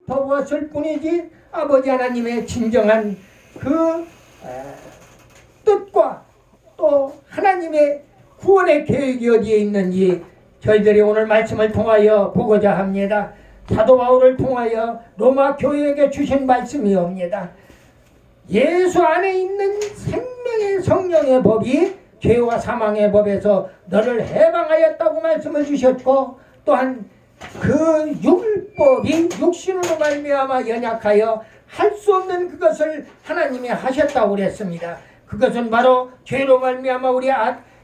더웠을 뿐이지 아버지 하나님의 진정한 그 뜻과 또 하나님의 구원의 계획이 어디에 있는지 저희들이 오늘 말씀을 통하여 보고자 합니다. 사도 바울을 통하여 로마 교회에게 주신 말씀이옵니다. 예수 안에 있는 생명의 성령의 법이 죄와 사망의 법에서 너를 해방하였다고 말씀을 주셨고, 또한 그 율법이 육신으로 말미암아 연약하여 할 수 없는 그것을 하나님이 하셨다고 그랬습니다. 그것은 바로 죄로 말미암아 우리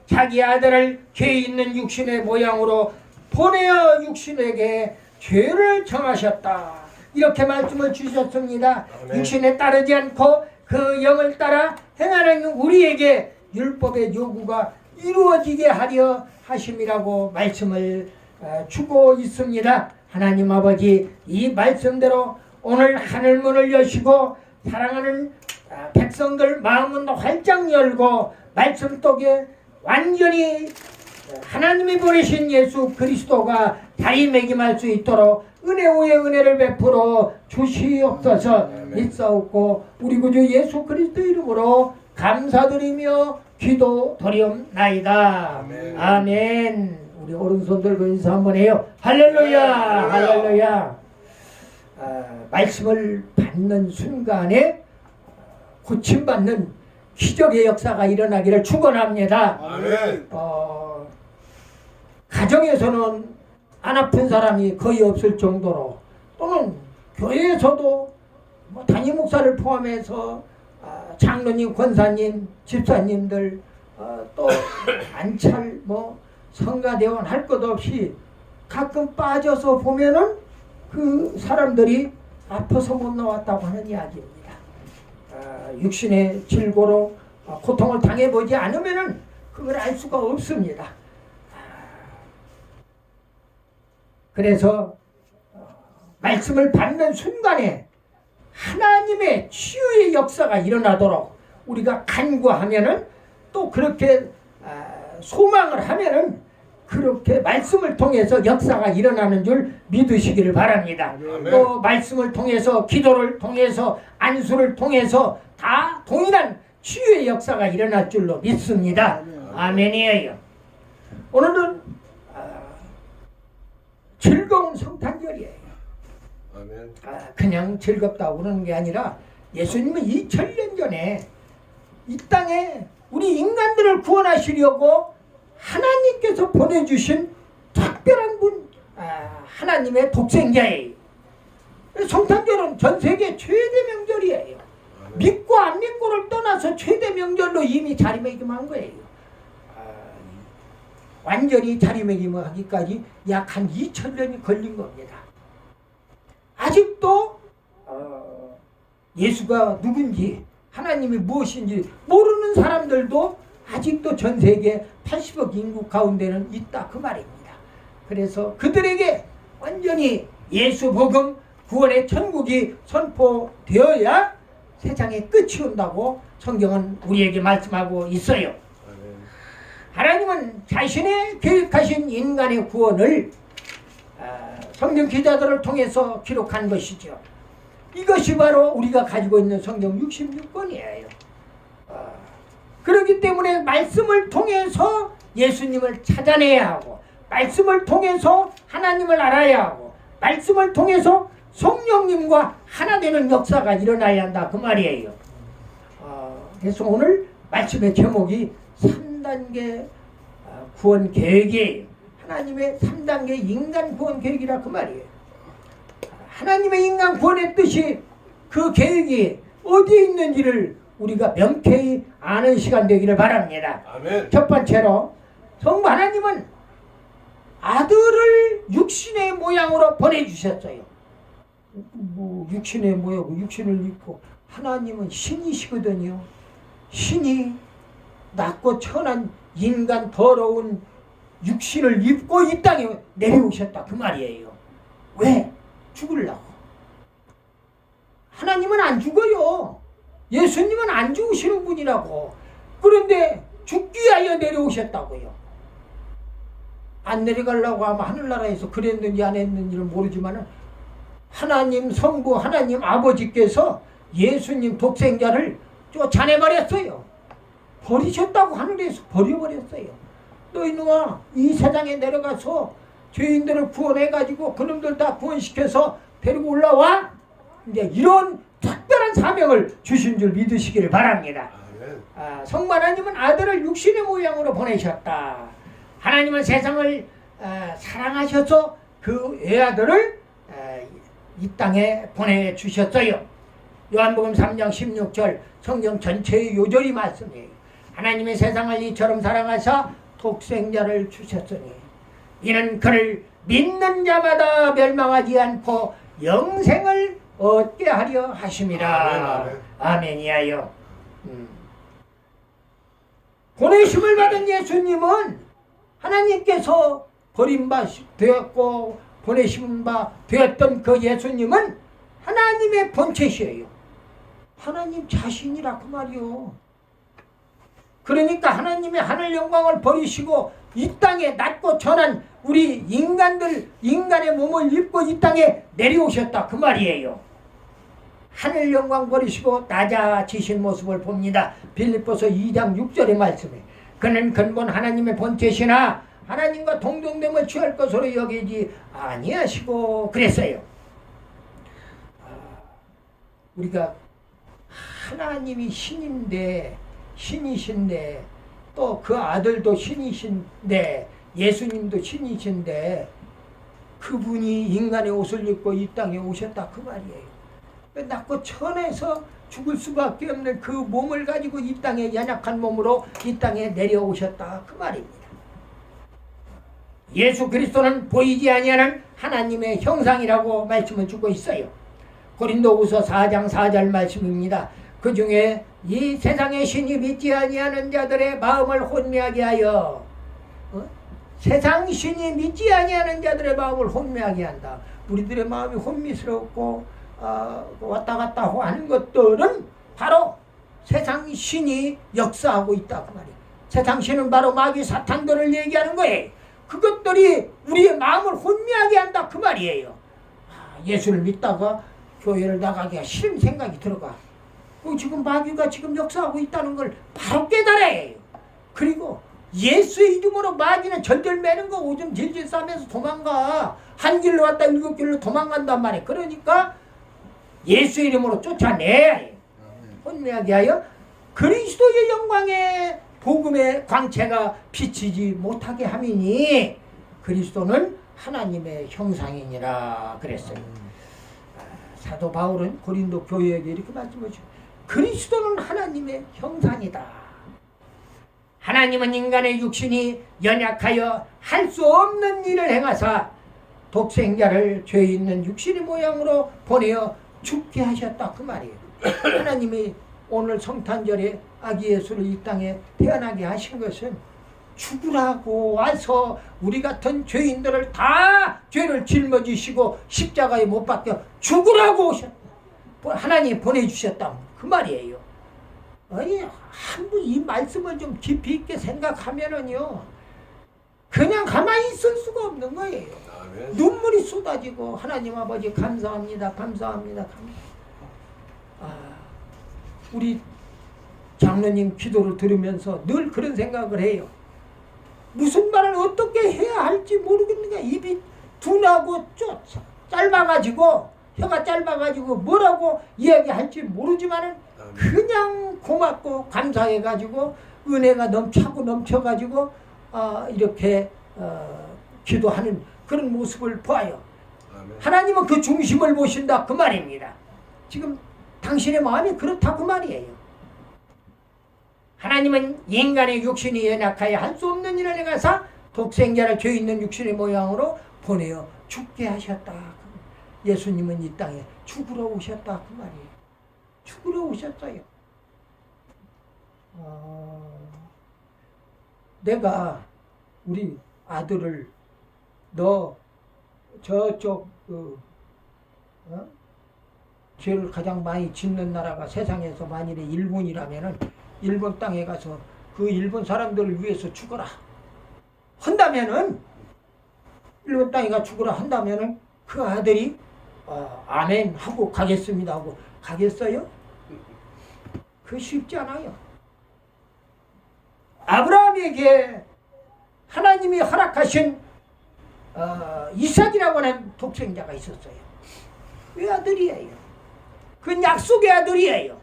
자기 아들을 죄 있는 육신의 모양으로 보내어 육신에게 죄를 정하셨다, 이렇게 말씀을 주셨습니다. 아멘. 육신에 따르지 않고 그 영을 따라 행하는 우리에게 율법의 요구가 이루어지게 하려 하심이라고 말씀을 주고 있습니다. 하나님 아버지, 이 말씀대로 오늘 하늘문을 여시고 사랑하는 백성들 마음은 활짝 열고 말씀 속에 완전히 하나님이 보내신 예수 그리스도가 자리매김할 수 있도록 은혜 위에 은혜를 베풀어 주시옵소서. 믿사옵고 우리 구주 예수 그리스도 이름으로 감사드리며 기도드리옵나이다. 아멘. 아멘. 우리 오른손 들고 인사 한번 해요. 할렐루야. 할렐루야. 말씀을 받는 순간에 고침받는 기적의 역사가 일어나기를 축원합니다. 아멘. 가정에서는 안 아픈 사람이 거의 없을 정도로, 또는 교회에서도 담임 목사를 포함해서 장로님, 권사님, 집사님들, 또 안찰, 성가대원 할 것 없이 가끔 빠져서 보면은 그 사람들이 아파서 못 나왔다고 하는 이야기입니다. 육신의 질고로 고통을 당해보지 않으면은 그걸 알 수가 없습니다. 그래서 말씀을 받는 순간에 하나님의 치유의 역사가 일어나도록 우리가 간구하면은, 또 그렇게 소망을 하면은 그렇게 말씀을 통해서 역사가 일어나는 줄 믿으시기를 바랍니다. 아멘. 또 말씀을 통해서, 기도를 통해서, 안수를 통해서 다 동일한 치유의 역사가 일어날 줄로 믿습니다. 아멘이에요. 오늘은 즐거운 성탄절이에요. 아멘. 그냥 즐겁다고 그러는 게 아니라 예수님은 2000년 전에 이 땅에 우리 인간들을 구원하시려고 하나님께서 보내주신 특별한 분, 하나님의 독생자예요. 성탄절은 전 세계 최대 명절이에요. 아멘. 믿고 안 믿고를 떠나서 최대 명절로 이미 자리매김한 거예요. 완전히 자리매김하기까지 약 한 2000년이 걸린 겁니다. 아직도 예수가 누군지, 하나님이 무엇인지 모르는 사람들도 아직도 전 세계 80억 인구 가운데는 있다, 그 말입니다. 그래서 그들에게 완전히 예수 복음, 구원의 천국이 선포되어야 세상의 끝이 온다고 성경은 우리에게 말씀하고 있어요. 하나님은 자신의 계획하신 인간의 구원을 성경 기자들을 통해서 기록한 것이죠. 이것이 바로 우리가 가지고 있는 성경 66권이에요. 그렇기 때문에 말씀을 통해서 예수님을 찾아내야 하고, 말씀을 통해서 하나님을 알아야 하고, 말씀을 통해서 성령님과 하나 되는 역사가 일어나야 한다, 그 말이에요. 그래서 오늘 말씀의 제목이 3단계 구원 계획이에요. 하나님의 3단계 인간 구원 계획이라, 그 말이에요. 하나님의 인간 구원의 뜻이, 그 계획이 어디에 있는지를 우리가 명쾌히 아는 시간 되기를 바랍니다. 아멘. 첫 번째로, 성부 하나님은 아들을 육신의 모양으로 보내주셨어요. 육신의 모양, 육신을 입고, 하나님은 신이시거든요. 신이 낮고 천한 인간 더러운 육신을 입고 이 땅에 내려오셨다, 그 말이에요. 왜? 죽으려고. 하나님은 안 죽어요. 예수님은 안 죽으시는 분이라고. 그런데 죽기 위하여 내려오셨다고요. 안 내려가려고 하면 하늘나라에서 그랬는지 안 했는지는 모르지만 하나님 성부 하나님 아버지께서 예수님 독생자를 쫓아내버렸어요. 버리셨다고 하늘에서 버려버렸어요. 너희누가 이 세상에 내려가서 죄인들을 구원해가지고 그놈들 다 구원시켜서 데리고 올라와. 이제 이런 특별한 사명을 주신 줄 믿으시기를 바랍니다. 성부 하나님은 아들을 육신의 모양으로 보내셨다. 하나님은 세상을 사랑하셔서 그 애아들을 이 땅에 보내주셨어요. 요한복음 3장 16절 성경 전체의 요절이 말씀이에요. 하나님의 세상을 이처럼 사랑하사 독생자를 주셨으니 이는 그를 믿는 자마다 멸망하지 않고 영생을 얻게 하려 하심이라. 아멘이하여. 보내심을 받은 예수님은 하나님께서 버림바 되었고 보내심 바 되었던 그 예수님은 하나님의 본체시에요. 하나님 자신이라 그 말이요. 그러니까 하나님의 하늘 영광을 버리시고 이 땅에 낮고 천한 우리 인간의 몸을 입고 이 땅에 내려오셨다 그 말이에요. 하늘 영광 버리시고 낮아지신 모습을 봅니다. 빌립보서 2장 6절의 말씀에 그는 근본 하나님의 본체시나 하나님과 동등됨을 취할 것으로 여기지 아니하시고 그랬어요. 우리가 하나님이 신이신데 또 그 아들도 신이신데 예수님도 신이신데 그분이 인간의 옷을 입고 이 땅에 오셨다 그 말이에요. 낮고 천에서 죽을 수밖에 없는 그 몸을 가지고 이 땅에 연약한 몸으로 이 땅에 내려오셨다 그 말입니다. 예수 그리스도는 보이지 아니하는 하나님의 형상이라고 말씀을 주고 있어요. 고린도후서 4장 4절 말씀입니다. 그 중에 이 세상의 신이 믿지 아니하는 자들의 마음을 혼미하게 하여 세상 신이 믿지 아니하는 자들의 마음을 혼미하게 한다. 우리들의 마음이 혼미스럽고 왔다 갔다 하는 것들은 바로 세상 신이 역사하고 있다 그 말이에요. 세상 신은 바로 마귀 사탄들을 얘기하는 거예요. 그것들이 우리의 마음을 혼미하게 한다 그 말이에요. 예수를 믿다가 교회를 나가기가 싫은 생각이 들어가. 지금 마귀가 지금 역사하고 있다는 걸 바로 깨달아야 해요. 그리고 예수의 이름으로 마귀는 절절 매는 거 오줌 질질 싸면서 도망가. 한 길로 왔다 일곱 길로 도망간단 말이에요. 그러니까 예수의 이름으로 쫓아내야 해요. 혼미하게 하여 그리스도의 영광에 복음의 광채가 비치지 못하게 함이니 그리스도는 하나님의 형상이니라 그랬어요. 사도 바울은 고린도 교회에게 이렇게 말씀하시죠. 그리스도는 하나님의 형상이다. 하나님은 인간의 육신이 연약하여 할 수 없는 일을 행하사 독생자를 죄 있는 육신의 모양으로 보내어 죽게 하셨다 그 말이에요. 하나님이 오늘 성탄절에 아기 예수를 이 땅에 태어나게 하신 것은 죽으라고 와서 우리 같은 죄인들을 다 죄를 짊어지시고 십자가에 못 박혀 죽으라고 오셨다. 하나님이 보내주셨다 그 말이에요. 아니 한번 이 말씀을 좀 깊이 있게 생각하면은요 그냥 가만히 있을 수가 없는 거예요. 눈물이 쏟아지고 하나님 아버지 감사합니다. 우리 장로님 기도를 들으면서 늘 그런 생각을 해요. 무슨 말을 어떻게 해야 할지 모르겠는가. 입이 둔하고 짧아가지고 혀가 짧아가지고 뭐라고 이야기할지 모르지만은 그냥 고맙고 감사해가지고 은혜가 넘쳐가지고 이렇게 기도하는 그런 모습을 봐요. 하나님은 그 중심을 보신다 그 말입니다. 지금 당신의 마음이 그렇다 그 말이에요. 하나님은 인간의 육신이 연약하여 할 수 없는 일을 행하사 독생자를 죄 있는 육신의 모양으로 보내어 죽게 하셨다. 예수님은 이 땅에 죽으러 오셨다 그 말이에요. 죽으러 오셨어요. 내가 우리 아들을 너 저쪽 죄를 가장 많이 짓는 나라가 세상에서 만일에 일본이라면은 일본 땅에 가서 그 일본 사람들을 위해서 죽어라 한다면은 일본 땅에 가 죽어라 한다면은 그 아들이 아멘 하고 가겠습니다 하고 가겠어요? 그 쉽지 않아요. 아브라함에게 하나님이 허락하신 이삭이라고 하는 독생자가 있었어요. 외아들이에요. 그 약속의 아들이에요.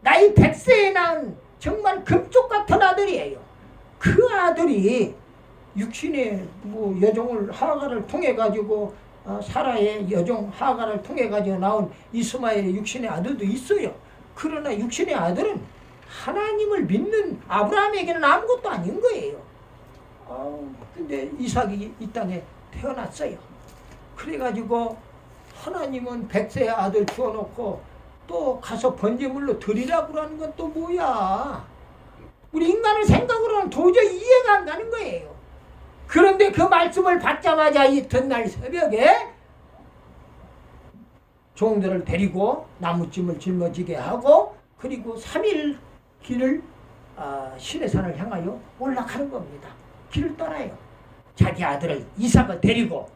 나이 100세에 낳은 정말 금쪽 같은 아들이에요. 그 아들이 육신의 여종을 하가를 통해 가지고 사라의 여종 하가를 통해 가지고 나온 이스마엘의 육신의 아들도 있어요. 그러나 육신의 아들은 하나님을 믿는 아브라함에게는 아무것도 아닌 거예요. 근데 이삭이 이 땅에 태어났어요. 그래가지고 하나님은 100세의 아들 주어놓고 또 가서 번제물로 드리라고 하는 건 또 뭐야? 우리 인간의 생각으로는 도저히 이해가 안 가는 거예요. 그런데 그 말씀을 받자마자 이튿날 새벽에 종들을 데리고 나무찜을 짊어지게 하고 그리고 3일 길을 시내산을 향하여 올라가는 겁니다. 길을 떠나요. 자기 아들을 이삭을 데리고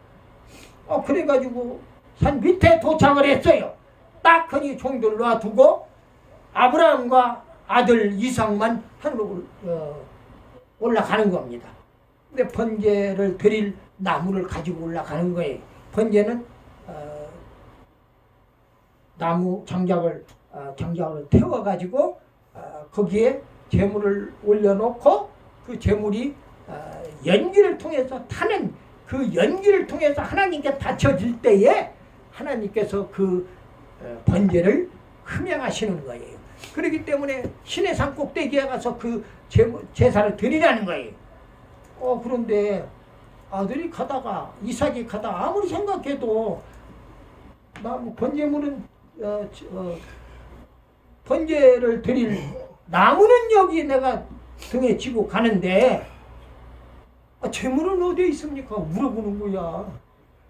그래가지고 산 밑에 도착을 했어요. 딱 하니 종들 놔두고 아브라함과 아들 이삭만 하늘로 올라가는 겁니다. 근데 번제를 드릴 나무를 가지고 올라가는 거예요. 번제는 나무 장작을 태워가지고 거기에 제물을 올려놓고 그 제물이 연기를 통해서 타는 그 연기를 통해서 하나님께 바쳐질 때에 하나님께서 그 번제를 흠양하시는 거예요. 그렇기 때문에 시내산 꼭대기에 가서 그 제사를 드리라는 거예요. 그런데 아들이 가다가 이삭이 가다가 아무리 생각해도 나무 번제물은 번제를 드릴 나무는 여기 내가 등에 지고 가는데 재물은 어디에 있습니까? 물어보는 거야.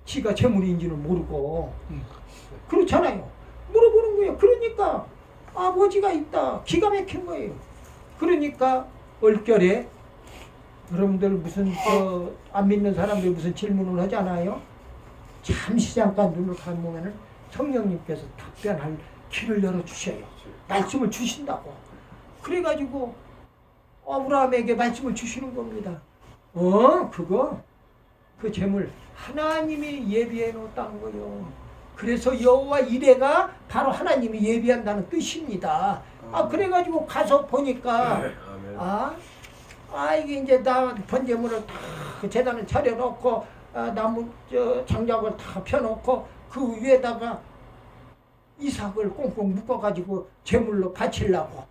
지가 재물인지는 모르고. 그렇잖아요. 물어보는 거예요. 그러니까 아버지가 있다. 기가 막힌 거예요. 그러니까 얼결에 여러분들 무슨 안 믿는 사람들이 무슨 질문을 하잖아요. 잠시 잠깐 눈을 감으면 성령님께서 답변할 길을 열어주셔요. 말씀을 주신다고. 그래가지고 아브라함에게 말씀을 주시는 겁니다. 그 재물 하나님이 예비해 놓았다는 거요. 그래서 여호와 이레가 바로 하나님이 예비한다는 뜻입니다. 그래가지고 가서 보니까 이게 이제 다 번제물을 다 그 제단을 차려놓고 나무 장작을 다 펴놓고 그 위에다가 이삭을 꽁꽁 묶어가지고 제물로 바치려고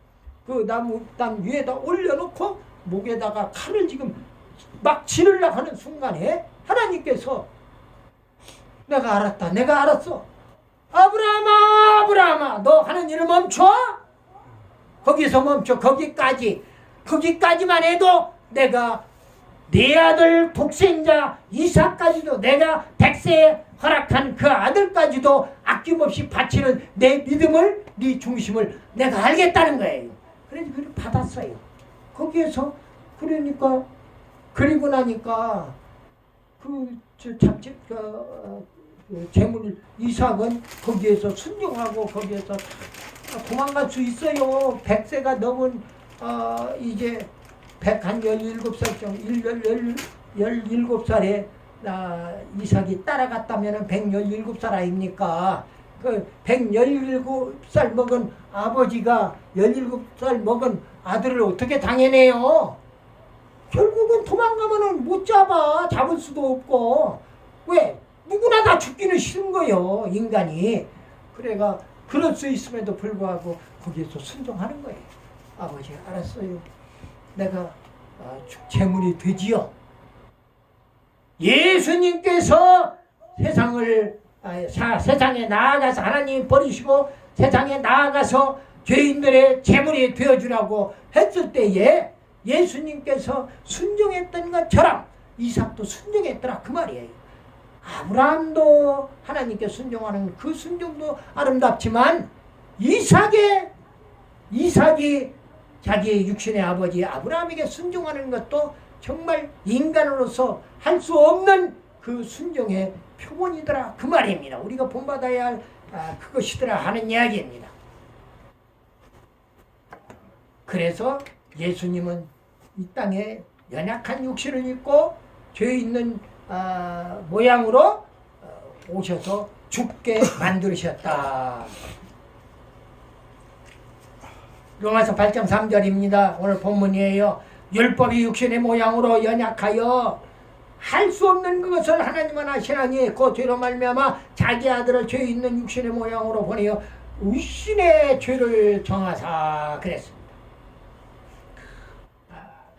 그 나무 위에다 올려놓고 목에다가 칼을 지금 막 지르려고 하는 순간에 하나님께서 내가 알았다. 내가 알았어. 아브라함아 너 하는 일을 멈춰. 거기서 멈춰. 거기까지만 해도 내가 네 아들 독생자 이삭까지도 내가 100세에 허락한 그 아들까지도 아낌없이 바치는 내 믿음을 네 중심을 내가 알겠다는 거예요. 그래서 그걸 받았어요. 거기에서 그러니까 그리고 나니까 재물 이삭은 거기에서 순종하고 거기에서 도망갈 수 있어요. 100세가 넘은 이제 17살에 이삭이 따라갔다면 117살 아닙니까? 그 117살 먹은 아버지가 17살 먹은 아들을 어떻게 당해내요? 결국은 도망가면은 못 잡을 수도 없고. 왜? 누구나 다 죽기는 싫은 거예요, 인간이. 그래가 그럴 수 있음에도 불구하고 거기에서 순종하는 거예요. 아버지, 알았어요. 내가 재물이 되지요. 예수님께서 세상에 나아가서 하나님이 버리시고 세상에 나아가서 죄인들의 재물이 되어주라고 했을 때에 예수님께서 순종했던 것처럼 이삭도 순종했더라 그 말이에요. 아브라함도 하나님께 순종하는 그 순종도 아름답지만 이삭이 자기의 육신의 아버지 아브라함에게 순종하는 것도 정말 인간으로서 할 수 없는 그 순종의 표본이더라 그 말입니다. 우리가 본받아야 할 그것이더라 하는 이야기입니다. 그래서 예수님은 이 땅에 연약한 육신을 입고 죄 있는 모양으로 오셔서 죽게 만드셨다. 로마서 8장 3절입니다. 오늘 본문이에요. 율법이 육신의 모양으로 연약하여 할 수 없는 그것을 하나님은 하시나니 그 죄로 말미암아 자기 아들을 죄 있는 육신의 모양으로 보내어 육신의 죄를 정하사 그랬습니다.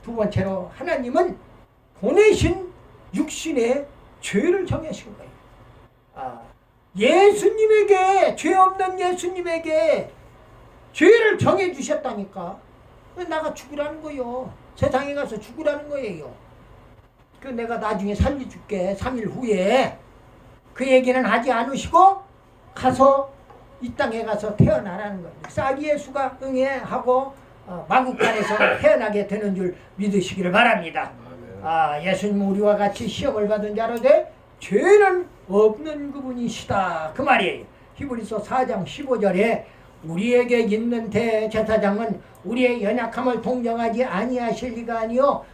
두 번째로 하나님은 보내신 육신의 죄를 정하신 거예요. 예수님에게, 죄 없는 예수님에게 죄를 정해 주셨다니까. 나가 죽으라는 거요. 세상에 가서 죽으라는 거예요. 그 내가 나중에 살려줄게 3일 후에 그 얘기는 하지 않으시고 가서 이 땅에 가서 태어나라는 거예요. 싹 예수가 응애하고 마국간에서 태어나게 되는 줄 믿으시기를 바랍니다. 예수님 우리와 같이 시험을 받은 자로되 죄는 없는 그분이시다 그 말이에요. 히브리서 4장 15절에 우리에게 있는 대제사장은 우리의 연약함을 동정하지 아니하실 리가 아니요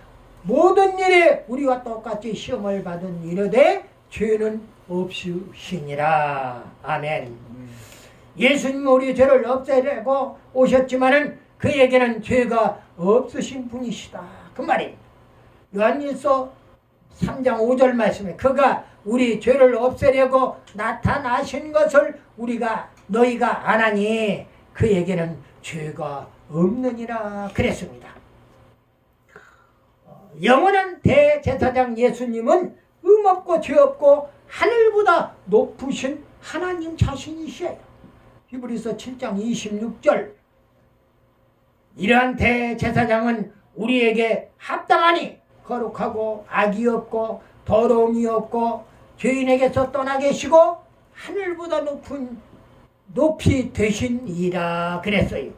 모든 일에 우리와 똑같이 시험을 받은 이르되 죄는 없으시니라. 아멘. 예수님은 우리 죄를 없애려고 오셨지만은 그에게는 죄가 없으신 분이시다 그 말입니다. 요한일서 3장 5절 말씀에 그가 우리 죄를 없애려고 나타나신 것을 너희가 아나니 그에게는 죄가 없느니라 그랬습니다. 영원한 대제사장 예수님은 없고 죄 없고 하늘보다 높으신 하나님 자신이시에요. 히브리서 7장 26절 이러한 대제사장은 우리에게 합당하니 거룩하고 악이 없고 더러움이 없고 죄인에게서 떠나 계시고 하늘보다 높이 되신 이라 그랬어요.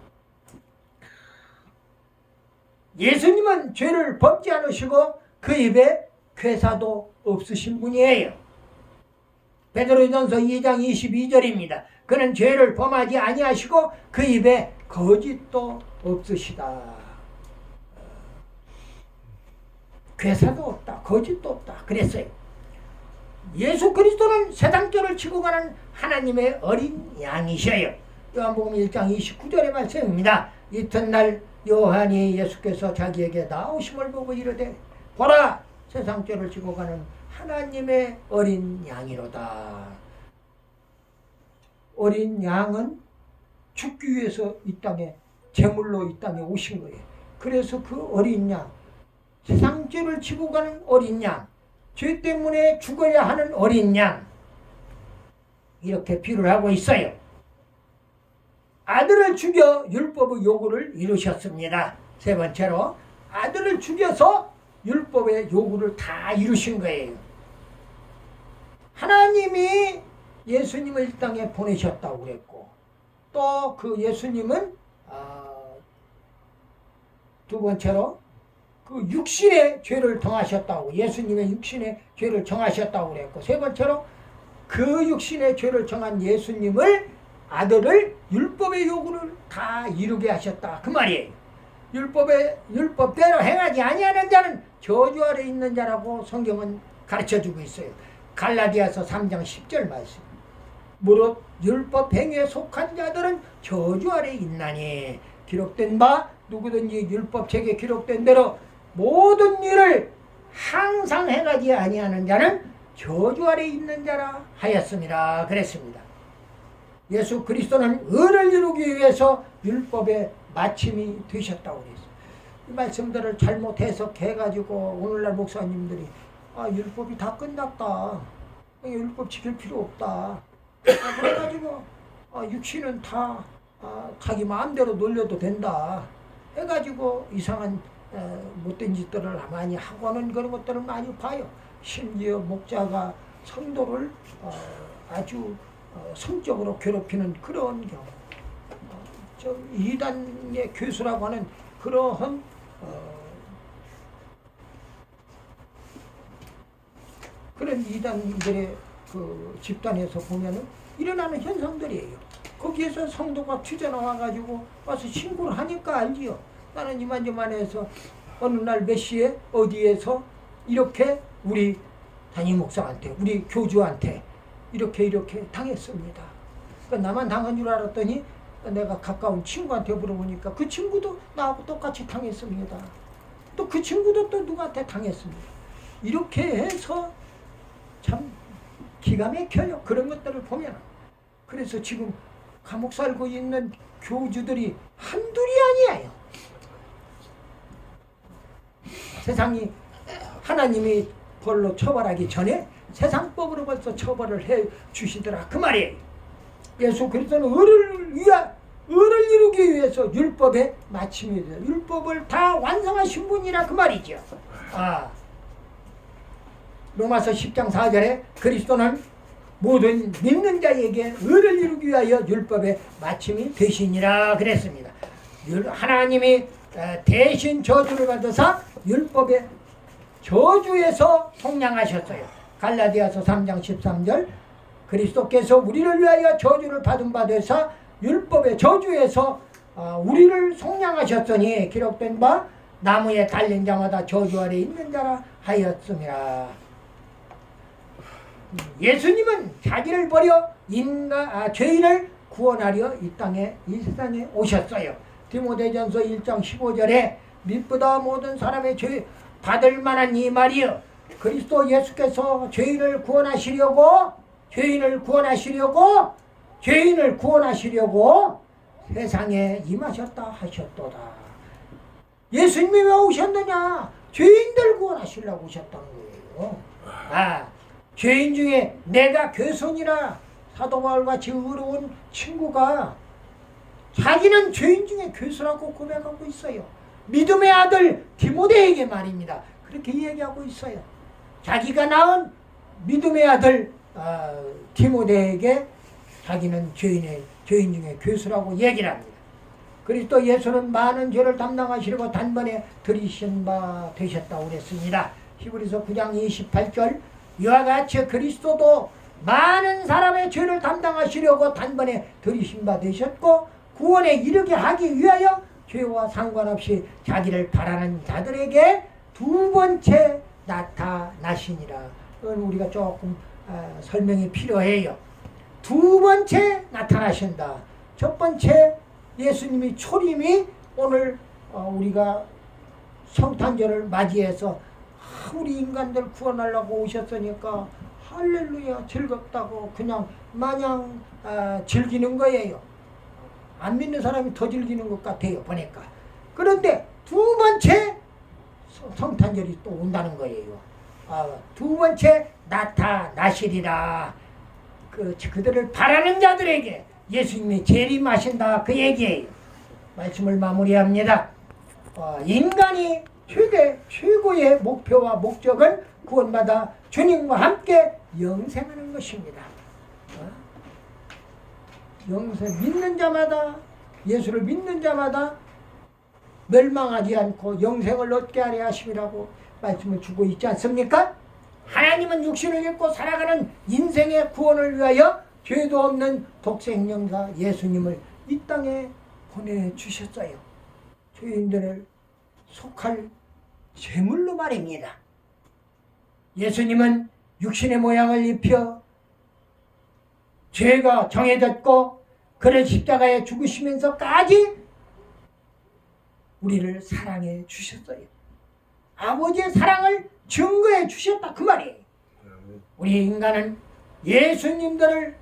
예수님은 죄를 범지 않으시고 그 입에 괴사도 없으신 분이에요. 베드로전서 2장 22절입니다. 그는 죄를 범하지 아니하시고 그 입에 거짓도 없으시다. 괴사도 없다. 거짓도 없다. 그랬어요. 예수 그리스도는 세상 죄를 지고 가는 하나님의 어린 양이셔요. 요한복음 1장 29절의 말씀입니다. 이튿날 요한이 예수께서 자기에게 나오심을 보고 이르되 보라 세상 죄를 지고 가는 하나님의 어린 양이로다. 어린 양은 죽기 위해서 이 땅에 제물로 이 땅에 오신 거예요. 그래서 그 어린 양, 세상 죄를 지고 가는 어린 양, 죄 때문에 죽어야 하는 어린 양, 이렇게 비유를 하고 있어요. 아들을 죽여 율법의 요구를 이루셨습니다. 세 번째로 아들을 죽여서 율법의 요구를 다 이루신 거예요. 하나님이 예수님을 이 땅에 보내셨다고 그랬고 또 그 예수님은 두 번째로 그 육신의 죄를 정하셨다고 예수님의 육신의 죄를 정하셨다고 그랬고 세 번째로 그 육신의 죄를 정한 예수님을 아들을 율법의 요구를 다 이루게 하셨다 그 말이에요. 율법대로 행하지 아니하는 자는 저주 아래 있는 자라고 성경은 가르쳐주고 있어요. 갈라디아서 3장 10절 말씀. 무릇 율법 행위에 속한 자들은 저주 아래 있나니 기록된 바 누구든지 율법책에 기록된 대로 모든 일을 항상 행하지 아니하는 자는 저주 아래 있는 자라 하였습니다. 그랬습니다. 예수 그리스도는 의를 이루기 위해서 율법의 마침이 되셨다고 그랬어요. 이 말씀들을 잘못 해석해가지고 오늘날 목사님들이 율법이 다 끝났다. 율법 지킬 필요 없다. 그래가지고 육신은 다 자기 마음대로 놀려도 된다. 해가지고 이상한 못된 짓들을 많이 하고는 그런 것들을 많이 봐요. 심지어 목자가 성도를 아주 성적으로 괴롭히는 그런 경우, 이단의 교수라고 하는 그러한 그런 이단들의 그 그 집단에서 보면은 일어나는 현상들이에요. 거기에서 성도가 튀져 나와가지고 와서 신고를 하니까 알지요. 나는 이만저만해서 어느 날 몇 시에 어디에서 이렇게 우리 담임 목사한테, 우리 교주한테 이렇게 당했습니다. 그러니까 나만 당한 줄 알았더니 내가 가까운 친구한테 물어보니까 그 친구도 나하고 똑같이 당했습니다. 또 그 친구도 또 누구한테 당했습니다. 이렇게 해서 참 기가 막혀요. 그런 것들을 보면. 그래서 지금 감옥 살고 있는 교주들이 한둘이 아니에요. 세상이 하나님이 벌로 처벌하기 전에 세상법으로 벌써 처벌을 해 주시더라 그 말이에요. 예수 그리스도는 의를 이루기 위해서 율법의 마침이 돼요. 율법을 다 완성하신 분이라 그 말이죠. 로마서 10장 4절에 그리스도는 모든 믿는 자에게 의를 이루기 위하여 율법의 마침이 되시니라 그랬습니다. 하나님이 대신 저주를 받으사 율법의 저주에서 속량하셨어요. 갈라디아서 3장 13절 그리스도께서 우리를 위하여 저주를 받은 바 되사 율법의 저주에서 우리를 속량하셨으니 기록된 바 나무에 달린 자마다 저주 아래 있는 자라 하였습니다. 예수님은 자기를 버려 죄인을 구원하려 이 세상에 오셨어요. 디모데전서 1장 15절에 믿보다 모든 사람의 죄 받을 만한 이 말이요. 그리스도 예수께서 죄인을 구원하시려고 세상에 임하셨다 하셨도다. 예수님이 왜 오셨느냐? 죄인들 구원하시려고 오셨다는 거예요. 죄인 중에 내가 괴손이라 사도 바울같이 의로운 친구가 자기는 죄인 중에 괴수라고 고백하고 있어요. 믿음의 아들 디모데에게 말입니다. 그렇게 얘기하고 있어요. 자기가 낳은 믿음의 아들 디모데에게 자기는 죄인 중에 괴수라고 얘기를 합니다. 그리스도 예수는 많은 죄를 담당하시려고 단번에 들이신 바 되셨다고 그랬습니다. 히브리서 9장 28절 이와 같이 그리스도도 많은 사람의 죄를 담당하시려고 단번에 들이신 바 되셨고 구원에 이르게 하기 위하여 죄와 상관없이 자기를 바라는 자들에게 두 번째 나타나시니라. 이건 우리가 조금 설명이 필요해요. 두 번째 나타나신다. 첫 번째 예수님이 초림이 오늘 우리가 성탄절을 맞이해서 우리 인간들 구원하려고 오셨으니까 할렐루야 즐겁다고 그냥 마냥 즐기는 거예요. 안 믿는 사람이 더 즐기는 것 같아요 보니까. 그런데 두 번째 성탄절이 또 온다는 거예요. 두 번째 나타나시리라. 그들을 바라는 자들에게 예수님이 재림하신다 그 얘기예요. 말씀을 마무리합니다. 인간이 최고의 목표와 목적은 구원받아 주님과 함께 영생하는 것입니다. 믿는 자마다 예수를 믿는 자마다 멸망하지 않고 영생을 얻게 하려 하심이라고 말씀을 주고 있지 않습니까? 하나님은 육신을 입고 살아가는 인생의 구원을 위하여 죄도 없는 독생명사 예수님을 이 땅에 보내주셨어요. 죄인들을 속할 제물로 말입니다. 예수님은 육신의 모양을 입혀 죄가 정해졌고 그를 십자가에 죽으시면서까지 우리를 사랑해 주셨어요. 아버지의 사랑을 증거해 주셨다 그 말이에요. 우리 인간은 예수님을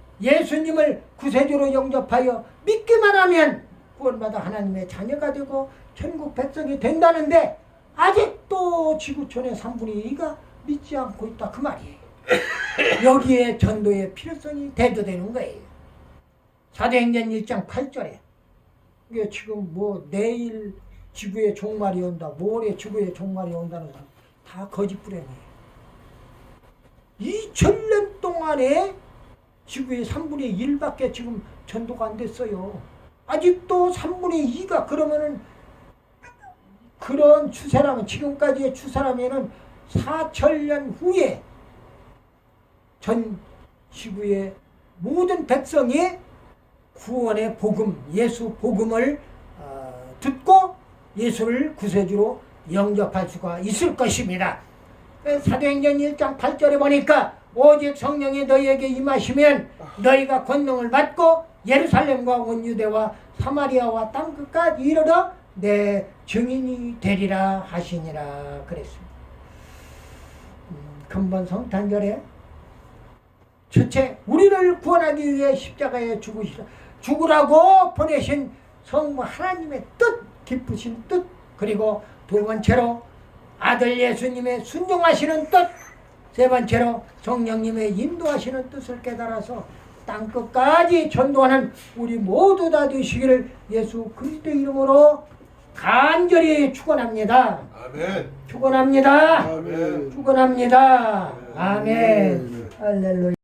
구세주로 영접하여 믿기만 하면 구원받아 하나님의 자녀가 되고 천국 백성이 된다는데 아직도 지구촌의 3분의 2가 믿지 않고 있다 그 말이에요. 여기에 전도의 필요성이 대두되는 거예요. 사도행전 1장 8절에 이게 지금 내일 지구에 종말이 온다, 모레 지구에 종말이 온다는 사람 다 거짓부령이에요. 2000년 동안에 지구의 3분의 1밖에 지금 전도가 안 됐어요. 아직도 3분의 2가 그러면은 그런 추세라면 지금까지의 추세라면은 4000년 후에 전 지구의 모든 백성이 구원의 복음, 예수 복음을 듣고 예수를 구세주로 영접할 수가 있을 것입니다. 사도행전 1장 8절에 보니까 오직 성령이 너희에게 임하시면 너희가 권능을 받고 예루살렘과 온 유대와 사마리아와 땅끝까지 이르러 내 증인이 되리라 하시니라 그랬습니다. 근본 성탄절에 첫째, 우리를 구원하기 위해 십자가에 죽으라고 보내신 성부 하나님의 뜻, 기쁘신 뜻, 그리고 두 번째로 아들 예수님의 순종하시는 뜻, 세 번째로 성령님의 인도하시는 뜻을 깨달아서 땅끝까지 전도하는 우리 모두 다 되시기를 예수 그리스도의 이름으로 간절히 축원합니다. 아멘. 축원합니다. 아멘. 축원합니다. 아멘. 할렐루야.